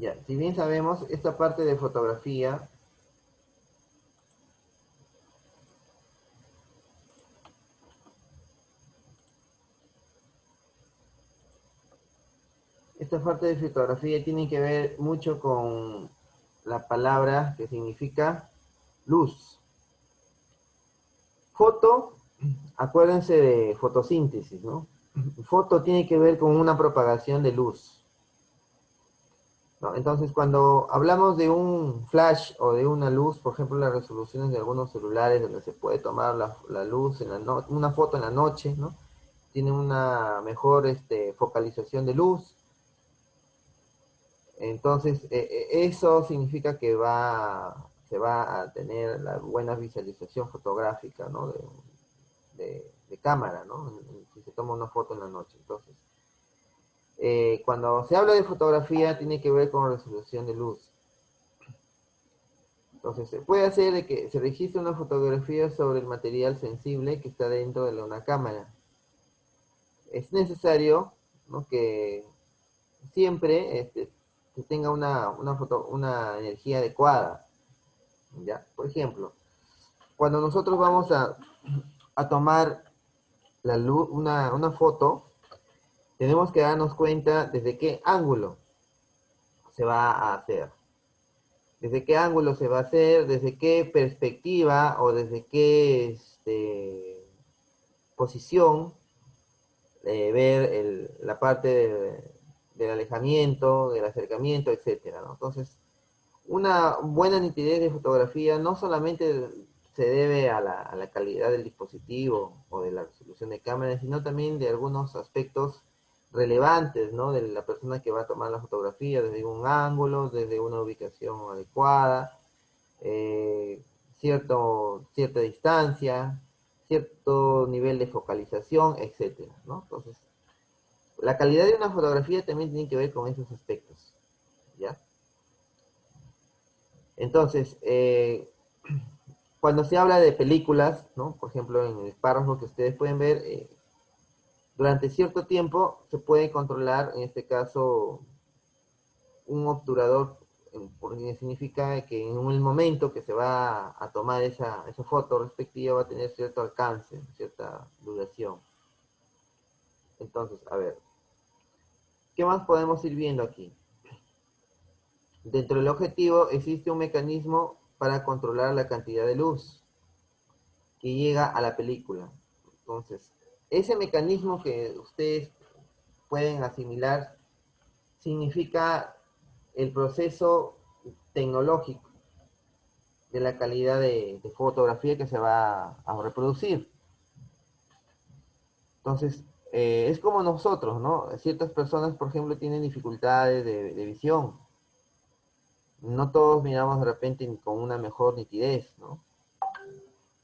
Ya, si bien sabemos, esta parte de fotografía, tiene que ver mucho con la palabra que significa luz. Foto, acuérdense de fotosíntesis, ¿no? Foto tiene que ver con una propagación de luz, ¿no? Entonces, cuando hablamos de un flash o de una luz, por ejemplo, las resoluciones de algunos celulares donde se puede tomar la luz, una foto en la noche, ¿no? Tiene una mejor focalización de luz. Entonces, eso significa que se va a tener la buena visualización fotográfica, ¿no? De cámara, ¿no? Si se toma una foto en la noche. Entonces, cuando se habla de fotografía, tiene que ver con resolución de luz. Entonces, se puede hacer de que se registre una fotografía sobre el material sensible que está dentro de una cámara. Es necesario, ¿no?, que siempre que tenga una energía adecuada, ¿ya? Por ejemplo, cuando nosotros vamos a tomar la luz, una foto, tenemos que darnos cuenta desde qué ángulo se va a hacer. Desde qué ángulo se va a hacer, desde qué perspectiva o desde qué posición ver la parte del alejamiento, del acercamiento, etcétera, ¿no? Entonces, una buena nitidez de fotografía no solamente se debe a la calidad del dispositivo o de la resolución de cámara, sino también de algunos aspectos relevantes, ¿no?, de la persona que va a tomar la fotografía, desde un ángulo, desde una ubicación adecuada, eh, cierta distancia, cierto nivel de focalización, etcétera, ¿no? Entonces, la calidad de una fotografía también tiene que ver con esos aspectos, ¿ya? Entonces, cuando se habla de películas, ¿no?, por ejemplo, en el párrafo que ustedes pueden ver, durante cierto tiempo se puede controlar, en este caso, un obturador, porque significa que en el momento que se va a tomar esa foto respectiva va a tener cierto alcance, cierta duración. Entonces, a ver, ¿qué más podemos ir viendo aquí? Dentro del objetivo existe un mecanismo para controlar la cantidad de luz que llega a la película. Entonces, ese mecanismo que ustedes pueden asimilar significa el proceso tecnológico de la calidad de fotografía que se va a reproducir. Entonces, es como nosotros, ¿no? Ciertas personas, por ejemplo, tienen dificultades de visión. No todos miramos de repente con una mejor nitidez, ¿no?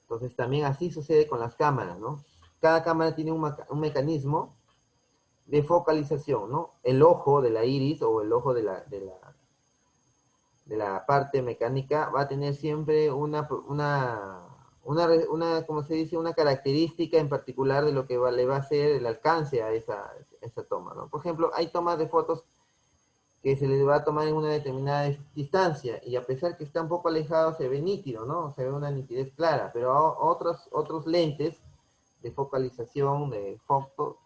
Entonces, también así sucede con las cámaras, ¿no? Cada cámara tiene un mecanismo de focalización, ¿no? El ojo de la iris o el ojo de la parte mecánica va a tener siempre como se dice, una característica en particular de lo que le va a hacer el alcance a esa toma, ¿no? Por ejemplo, hay tomas de fotos que se les va a tomar en una determinada distancia y a pesar que está un poco alejado se ve nítido, ¿no? Se ve una nitidez clara, pero otros lentes de focalización, de foto,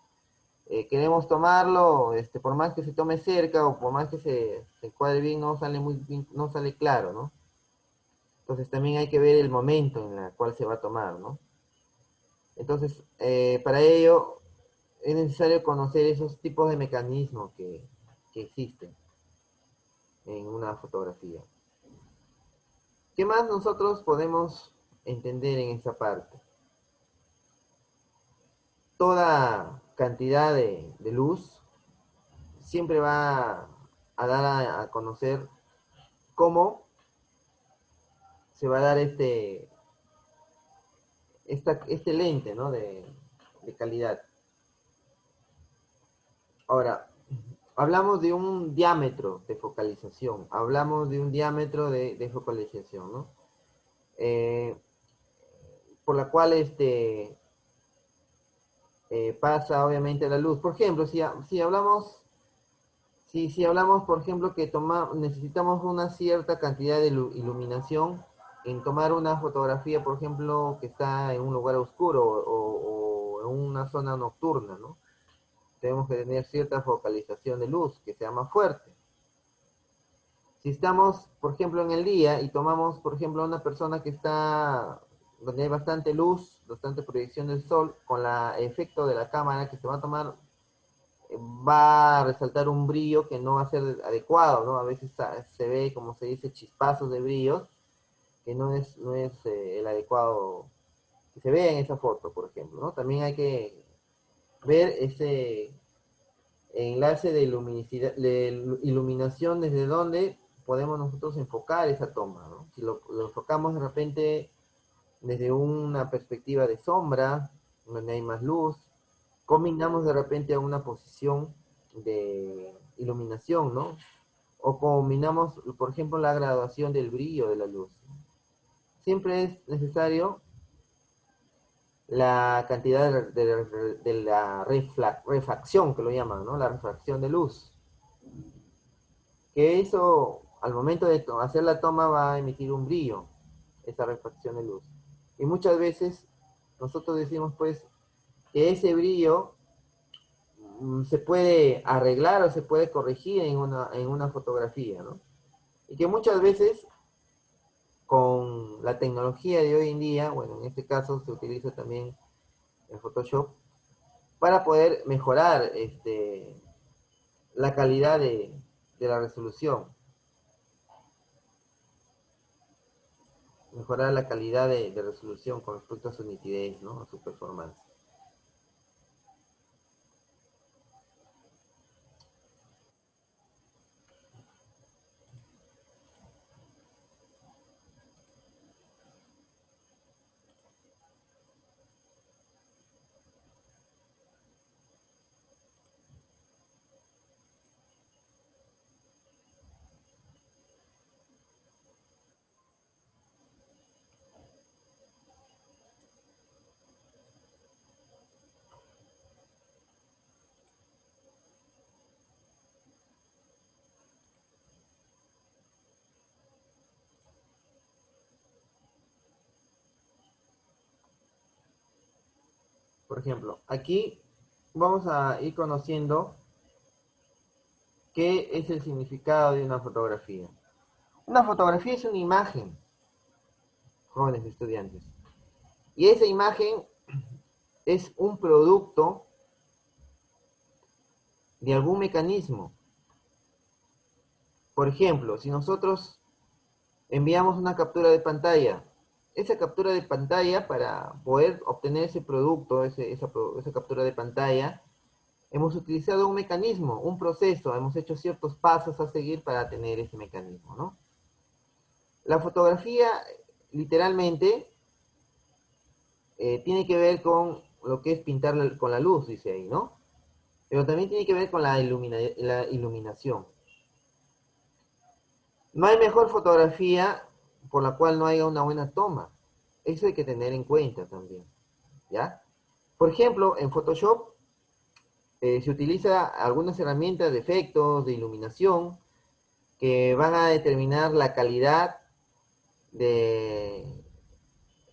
queremos tomarlo, por más que se tome cerca o por más que se encuadre bien, no sale muy bien, no sale claro, ¿no? Entonces también hay que ver el momento en el cual se va a tomar, ¿no? Entonces, para ello es necesario conocer esos tipos de mecanismos que existen en una fotografía. ¿Qué más nosotros podemos entender en esa parte? Toda cantidad de luz siempre va a dar a conocer cómo se va a dar este lente, ¿no?, de calidad. Ahora, hablamos de un diámetro de focalización, hablamos de un diámetro de focalización, ¿no? Eh, por la cual pasa obviamente la luz. Por ejemplo, si Si hablamos, por ejemplo, que necesitamos una cierta cantidad de iluminación en tomar una fotografía, por ejemplo, que está en un lugar oscuro o en una zona nocturna, ¿no? Tenemos que tener cierta focalización de luz que sea más fuerte. Si estamos, por ejemplo, en el día y tomamos, por ejemplo, a una persona que está donde hay bastante luz, bastante proyección del sol, con el efecto de la cámara que se va a tomar, va a resaltar un brillo que no va a ser adecuado, ¿no? A veces se ve, como se dice, chispazos de brillos, que no es el adecuado que se ve en esa foto, por ejemplo, ¿no? También hay que ver ese enlace de iluminación desde donde podemos nosotros enfocar esa toma, ¿no? Si lo enfocamos de repente desde una perspectiva de sombra, donde hay más luz, combinamos de repente a una posición de iluminación, ¿no? O combinamos, por ejemplo, la graduación del brillo de la luz. Siempre es necesario la cantidad de la refracción, que lo llaman, ¿no? La refracción de luz. Que eso, al momento de hacer la toma, va a emitir un brillo, esa refracción de luz. Y muchas veces nosotros decimos, pues, que ese brillo se puede arreglar o se puede corregir en una fotografía, ¿no? Y que muchas veces con la tecnología de hoy en día, bueno, en este caso se utiliza también el Photoshop, para poder mejorar la calidad de la resolución, mejorar la calidad de resolución con respecto a su nitidez, ¿no? A su performance. Por ejemplo, aquí vamos a ir conociendo qué es el significado de una fotografía. Una fotografía es una imagen, jóvenes estudiantes. Y esa imagen es un producto de algún mecanismo. Por ejemplo, si nosotros enviamos una captura de pantalla, esa captura de pantalla, para poder obtener ese producto, esa captura de pantalla, hemos utilizado un mecanismo, un proceso, hemos hecho ciertos pasos a seguir para tener ese mecanismo, ¿no? La fotografía, literalmente, tiene que ver con lo que es pintar con la luz, dice ahí, ¿no? Pero también tiene que ver con la iluminación. No hay mejor fotografía por la cual no haya una buena toma. Eso hay que tener en cuenta también, ¿ya? Por ejemplo, en Photoshop se utiliza algunas herramientas de efectos, de iluminación, que van a determinar la calidad de,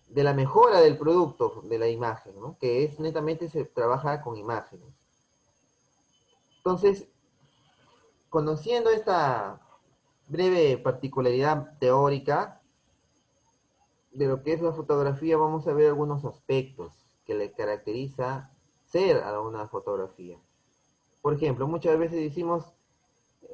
de la mejora del producto, de la imagen, ¿no? Que es netamente se trabaja con imágenes. Entonces, conociendo esta breve particularidad teórica de lo que es la fotografía, vamos a ver algunos aspectos que le caracteriza ser a una fotografía. Por ejemplo, muchas veces decimos,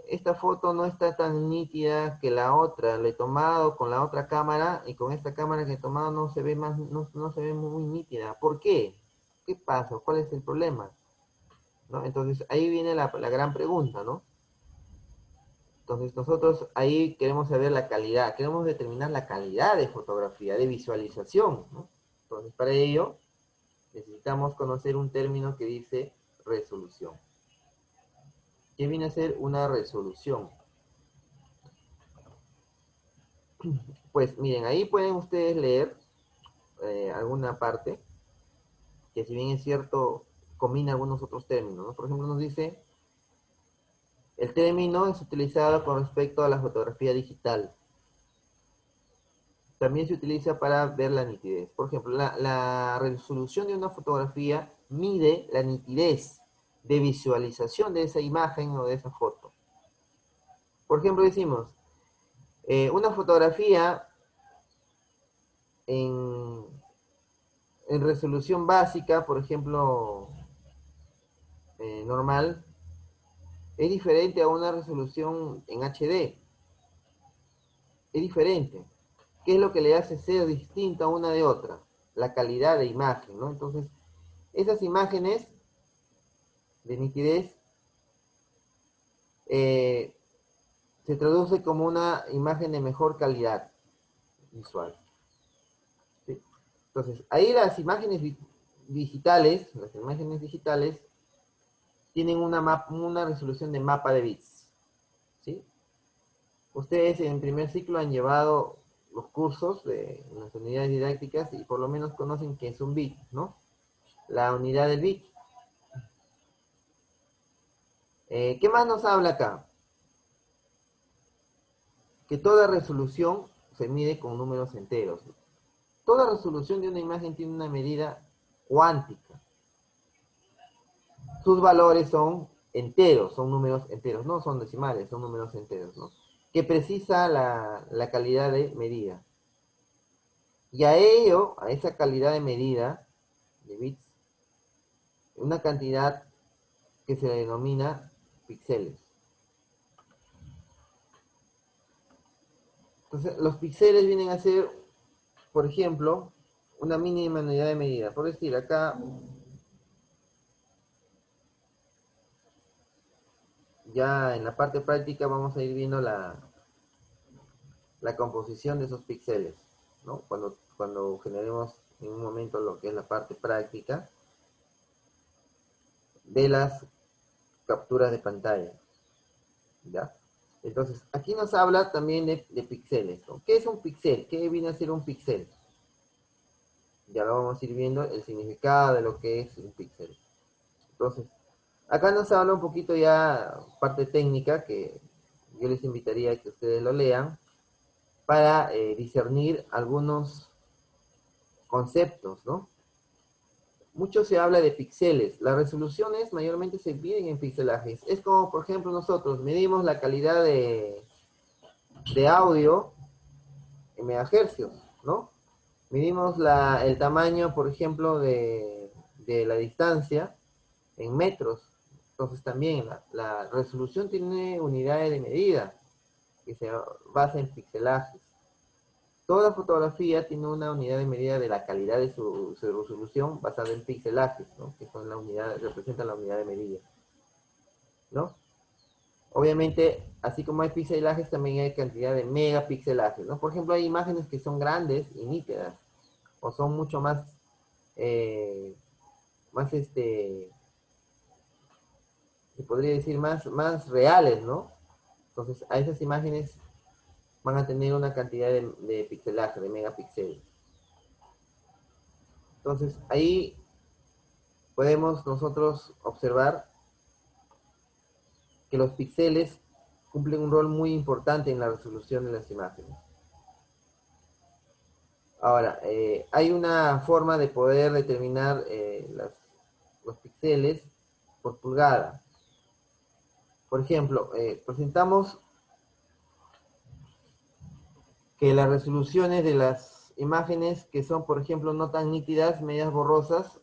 esta foto no está tan nítida que la otra, la he tomado con la otra cámara y con esta cámara que he tomado no se ve no se ve muy nítida. ¿Por qué? ¿Qué pasa? ¿Cuál es el problema? ¿No? Entonces ahí viene la gran pregunta, ¿no? Entonces nosotros ahí queremos saber la calidad, queremos determinar la calidad de fotografía, de visualización, ¿no? Entonces para ello necesitamos conocer un término que dice resolución. ¿Qué viene a ser una resolución? Pues miren, ahí pueden ustedes leer alguna parte que, si bien es cierto, combina algunos otros términos, ¿no? Por ejemplo, nos dice El término es utilizado con respecto a la fotografía digital. También se utiliza para ver la nitidez. Por ejemplo, la resolución de una fotografía mide la nitidez de visualización de esa imagen o de esa foto. Por ejemplo, decimos, una fotografía en, en resolución básica, por ejemplo, normal, es diferente a una resolución en HD. Es diferente. ¿Qué es lo que le hace ser distinta una de otra? La calidad de imagen, ¿no? Entonces, esas imágenes de nitidez eh, se traduce como una imagen de mejor calidad visual. ¿Sí? Entonces, ahí las imágenes digitales tienen una resolución de mapa de bits. ¿Sí? Ustedes en primer ciclo han llevado los cursos de las unidades didácticas y por lo menos conocen qué es un bit, ¿no? La unidad del bit. ¿Qué más nos habla acá? Que toda resolución se mide con números enteros. Toda resolución de una imagen tiene una medida cuántica. Sus valores son enteros, son números enteros, no son decimales, son números enteros, ¿no? Que precisa la calidad de medida. Y a ello, a esa calidad de medida de bits, una cantidad que se denomina píxeles. Entonces, los píxeles vienen a ser, por ejemplo, una mínima unidad de medida. Por decir, acá ya en la parte práctica vamos a ir viendo la composición de esos píxeles, ¿no? Cuando generemos en un momento lo que es la parte práctica de las capturas de pantalla, ¿ya? Entonces, aquí nos habla también de píxeles, ¿no? ¿Qué es un píxel? ¿Qué viene a ser un píxel? Ya lo vamos a ir viendo el significado de lo que es un píxel. Entonces, acá nos habla un poquito ya parte técnica que yo les invitaría a que ustedes lo lean para discernir algunos conceptos, ¿no? Mucho se habla de píxeles. Las resoluciones mayormente se miden en pixelajes. Es como, por ejemplo, nosotros medimos la calidad de audio en megahercios, ¿no? Medimos el tamaño, por ejemplo, de la distancia en metros. Entonces también la resolución tiene unidades de medida que se basa en pixelajes. Toda fotografía tiene una unidad de medida de la calidad de su resolución basada en pixelajes, ¿no? Que son representan la unidad de medida, ¿no? Obviamente, así como hay pixelajes, también hay cantidad de megapixelajes, ¿no? Por ejemplo, hay imágenes que son grandes y nítidas, o son mucho más, eh, más se podría decir, más reales, ¿no? Entonces, a esas imágenes van a tener una cantidad de pixelaje, de megapíxeles. Entonces, ahí podemos nosotros observar que los píxeles cumplen un rol muy importante en la resolución de las imágenes. Ahora, hay una forma de poder determinar los píxeles por pulgada. Por ejemplo, presentamos que las resoluciones de las imágenes que son, por ejemplo, no tan nítidas, medias borrosas,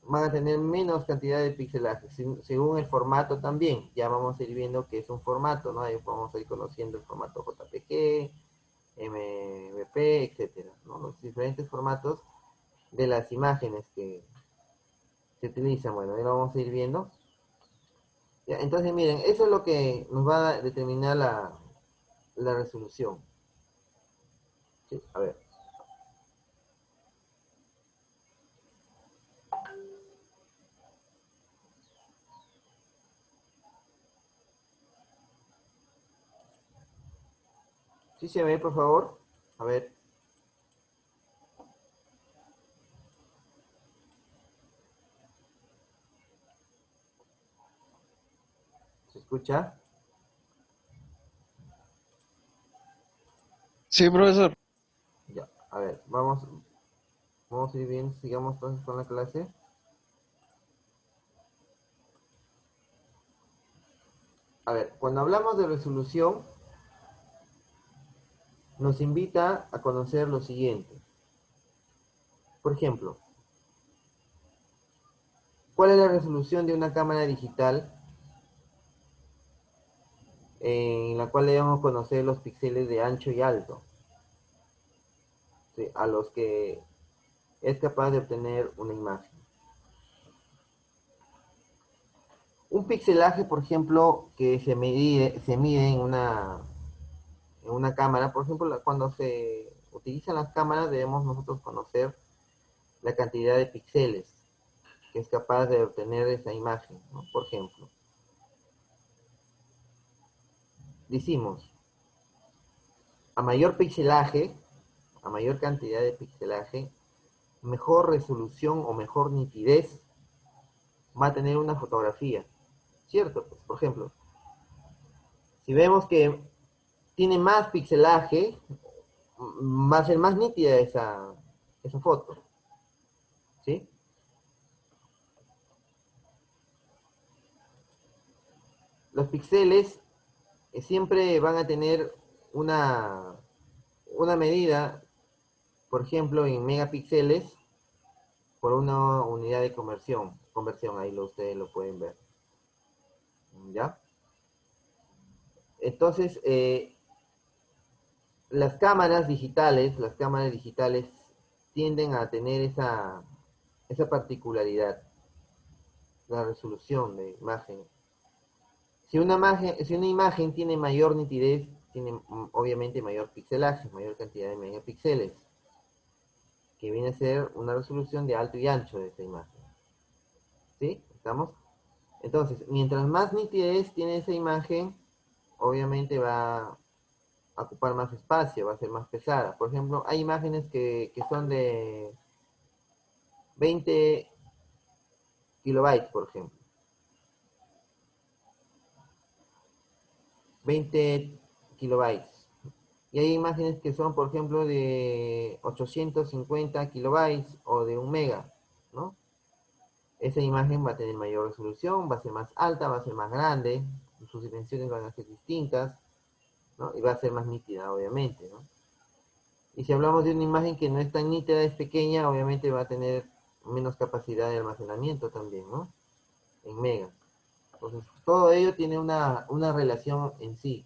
van a tener menos cantidad de pixelaje, según el formato también. Ya vamos a ir viendo que es un formato, ¿no? Ahí vamos a ir conociendo el formato JPG, MVP, etcétera, ¿no? Los diferentes formatos de las imágenes que se utilizan. Bueno, ahí lo vamos a ir viendo. Ya, entonces, miren, eso es lo que nos va a determinar la resolución. ¿Sí? A ver. ¿Sí se ve, por favor? A ver. ¿Se escucha? escucha? Sí, profesor. Ya, a ver, vamos a ir bien, sigamos entonces con la clase. A ver, cuando hablamos de resolución, nos invita a conocer lo siguiente. Por ejemplo, ¿cuál es la resolución de una cámara digital en la cual debemos conocer los píxeles de ancho y alto, ¿sí? A los que es capaz de obtener una imagen? Un pixelaje, por ejemplo, que se mide en una cámara, por ejemplo, cuando se utilizan las cámaras debemos nosotros conocer la cantidad de píxeles que es capaz de obtener esa imagen, ¿no? Por ejemplo, decimos, a mayor pixelaje, a mayor cantidad de pixelaje, mejor resolución o mejor nitidez va a tener una fotografía, ¿cierto? Pues, por ejemplo, si vemos que tiene más pixelaje, va a ser más nítida esa foto, ¿sí? Los píxeles siempre van a tener una, una medida, por ejemplo, en megapíxeles por una unidad de conversión, ahí ustedes lo pueden ver, ¿ya? Entonces, las cámaras digitales tienden a tener esa particularidad, la resolución de imagen. Si una imagen tiene mayor nitidez, tiene obviamente mayor pixelaje, mayor cantidad de megapíxeles, que viene a ser una resolución de alto y ancho de esta imagen. ¿Sí? ¿Estamos? Entonces, mientras más nitidez tiene esa imagen, obviamente va a ocupar más espacio, va a ser más pesada. Por ejemplo, hay imágenes que son de 20 kilobytes, por ejemplo. 20 kilobytes. Y hay imágenes que son, por ejemplo, de 850 kilobytes o de 1 mega, ¿no? Esa imagen va a tener mayor resolución, va a ser más alta, va a ser más grande, sus dimensiones van a ser distintas, ¿no? Y va a ser más nítida, obviamente, ¿no? Y si hablamos de una imagen que no es tan nítida, es pequeña, obviamente va a tener menos capacidad de almacenamiento también, ¿no? En mega. Entonces, todo ello tiene una relación en sí,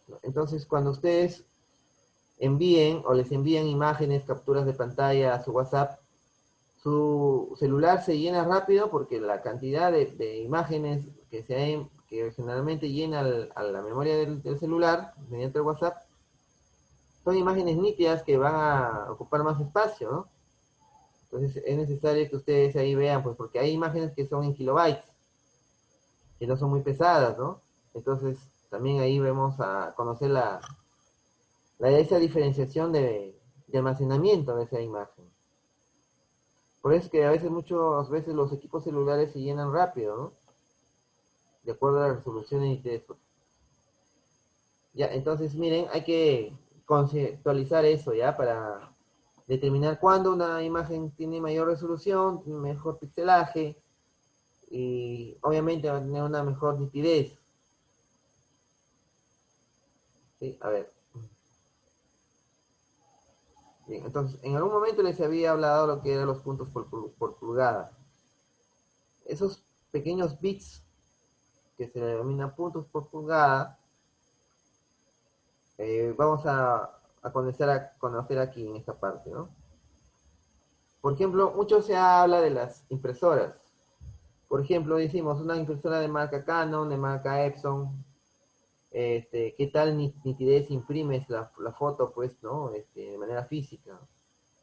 ¿no? Entonces, cuando ustedes envíen o les envían imágenes, capturas de pantalla a su WhatsApp, su celular se llena rápido porque la cantidad de imágenes que generalmente llena a la memoria del celular mediante el WhatsApp son imágenes nítidas que van a ocupar más espacio, ¿no? Entonces es necesario que ustedes ahí vean, pues porque hay imágenes que son en kilobytes, que no son muy pesadas, ¿no? Entonces también ahí vemos a conocer esa diferenciación de almacenamiento de esa imagen. Por eso es que muchas veces los equipos celulares se llenan rápido, ¿no? De acuerdo a la resolución y nitidez. Ya, entonces miren, hay que conceptualizar eso, ¿ya? Para determinar cuándo una imagen tiene mayor resolución, tiene mejor pixelaje y obviamente va a tener una mejor nitidez. ¿Sí? A ver. Bien, entonces, en algún momento les había hablado lo que eran los puntos por pulgada. Esos pequeños bits que se denominan puntos por pulgada, vamos a conocer aquí en esta parte, ¿no? Por ejemplo, mucho se habla de las impresoras. Por ejemplo, decimos una impresora de marca Canon, de marca Epson, qué tal nitidez imprimes la foto, pues, ¿no? De manera física.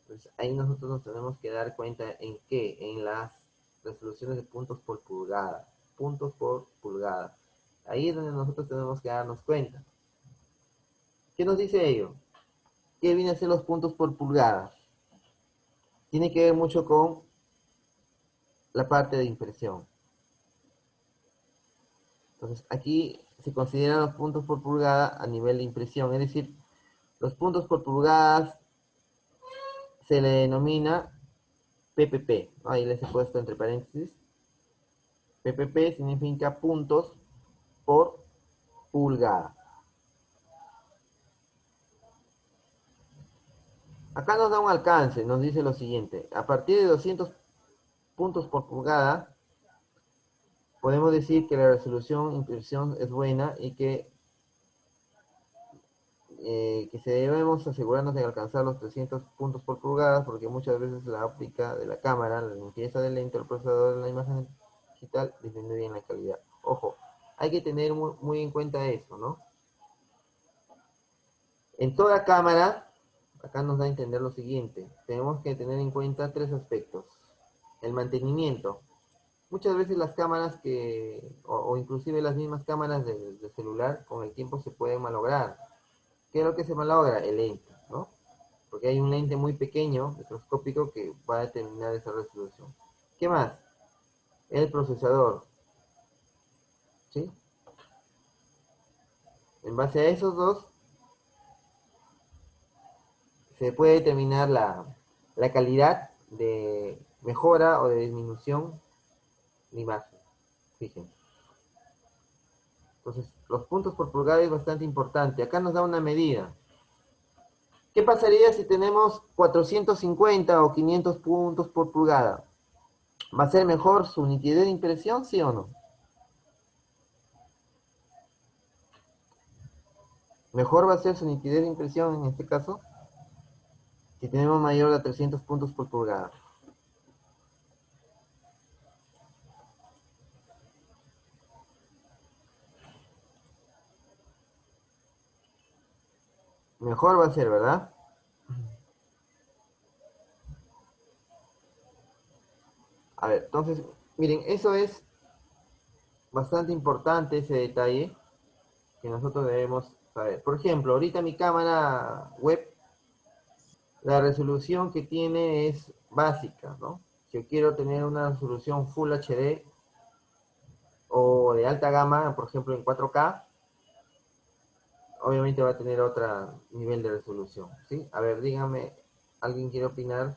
Pues ahí nosotros nos tenemos que dar cuenta en qué, en las resoluciones de puntos por pulgada. Puntos por pulgada. Ahí es donde nosotros tenemos que darnos cuenta. ¿Qué nos dice ello? ¿Qué vienen a ser los puntos por pulgada? Tiene que ver mucho con la parte de impresión. Entonces, aquí se consideran los puntos por pulgada a nivel de impresión, es decir, los puntos por pulgadas se le denomina PPP, ¿no? Ahí les he puesto entre paréntesis. PPP significa puntos por pulgada. Acá nos da un alcance, nos dice lo siguiente. A partir de 200 puntos por pulgada, podemos decir que la resolución de impresión es buena y que se debemos asegurarnos de alcanzar los 300 puntos por pulgada, porque muchas veces la óptica de la cámara, la limpieza del lente, el procesador de la imagen digital disminuye en la calidad. Ojo, hay que tener muy en cuenta eso, ¿no? En toda cámara, acá nos da a entender lo siguiente, tenemos que tener en cuenta tres aspectos. El mantenimiento. Muchas veces las cámaras o inclusive las mismas cámaras de celular, con el tiempo se pueden malograr. ¿Qué es lo que se malogra? El lente, ¿no? Porque hay un lente muy pequeño, microscópico, que va a determinar esa resolución. ¿Qué más? El procesador, ¿sí? En base a esos dos, se puede determinar la calidad de mejora o de disminución de imagen. Fíjense. Entonces, los puntos por pulgada es bastante importante. Acá nos da una medida. ¿Qué pasaría si tenemos 450 o 500 puntos por pulgada? ¿Va a ser mejor su nitidez de impresión, sí o no? Mejor va a ser su nitidez de impresión en este caso si tenemos mayor de 300 puntos por pulgada. Mejor va a ser, ¿verdad? A ver, entonces, miren, eso es bastante importante ese detalle que nosotros debemos saber. Por ejemplo, ahorita mi cámara web, la resolución que tiene es básica, ¿no? Si yo quiero tener una resolución Full HD o de alta gama, por ejemplo en 4K, obviamente va a tener otro nivel de resolución, ¿sí? A ver, dígame, ¿alguien quiere opinar?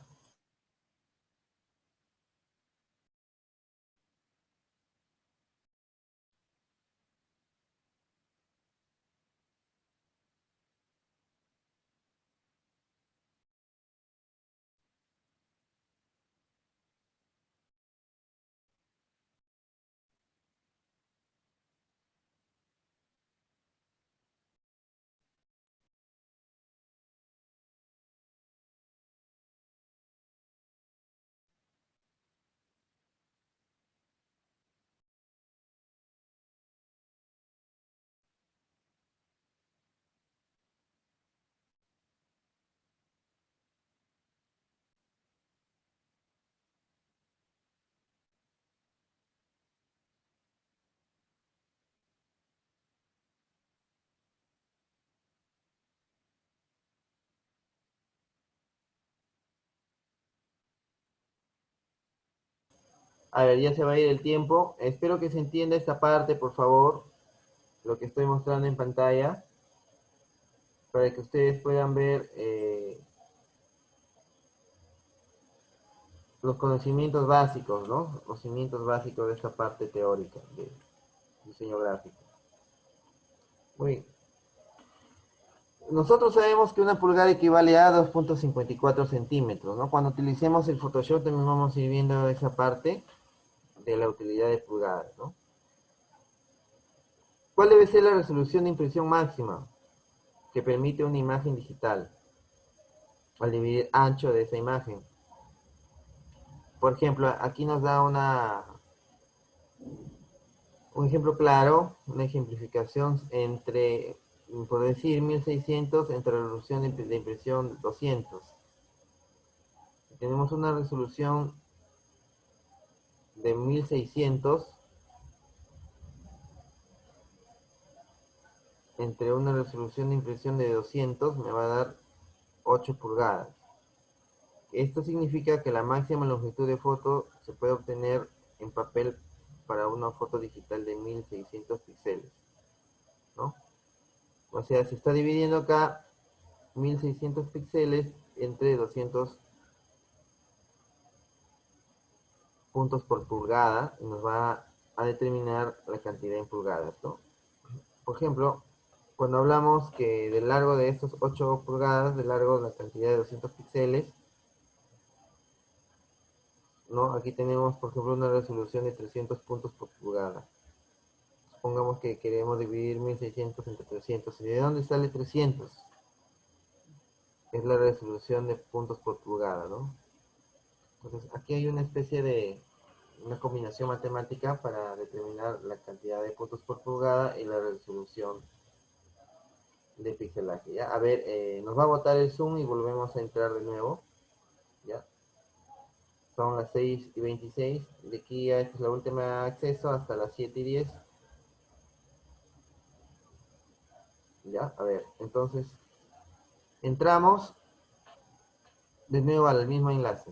A ver, ya se va a ir el tiempo. Espero que se entienda esta parte, por favor, lo que estoy mostrando en pantalla, para que ustedes puedan ver los conocimientos básicos, ¿no? Los conocimientos básicos de esta parte teórica de diseño gráfico. Muy bien. Nosotros sabemos que una pulgada equivale a 2,54 centímetros, ¿no? Cuando utilicemos el Photoshop también vamos a ir viendo esa parte de la utilidad de pulgadas, ¿no? ¿Cuál debe ser la resolución de impresión máxima que permite una imagen digital al dividir ancho de esa imagen? Por ejemplo, aquí nos da un ejemplo claro, una ejemplificación entre, por decir, 1600 entre la resolución de impresión 200. Tenemos una resolución de 1600 entre una resolución de impresión de 200, me va a dar 8 pulgadas. Esto significa que la máxima longitud de foto se puede obtener en papel para una foto digital de 1600 píxeles, ¿no? O sea, se está dividiendo acá 1600 píxeles entre 200 puntos por pulgada y nos va a determinar la cantidad en pulgadas, ¿no? Por ejemplo, cuando hablamos que del largo de estos 8 pulgadas, de largo la cantidad de 200 píxeles, ¿no? Aquí tenemos, por ejemplo, una resolución de 300 puntos por pulgada. Supongamos que queremos dividir 1600 entre 300. ¿Y de dónde sale 300? Es la resolución de puntos por pulgada, ¿no? Entonces, aquí hay una especie de una combinación matemática para determinar la cantidad de puntos por pulgada y la resolución de pixelaje, ¿ya? A ver, nos va a botar el zoom y volvemos a entrar de nuevo, ¿ya? Son las 6:26, de aquí a esta es la última acceso hasta las 7:10, ¿ya? A ver, entonces entramos de nuevo al mismo enlace.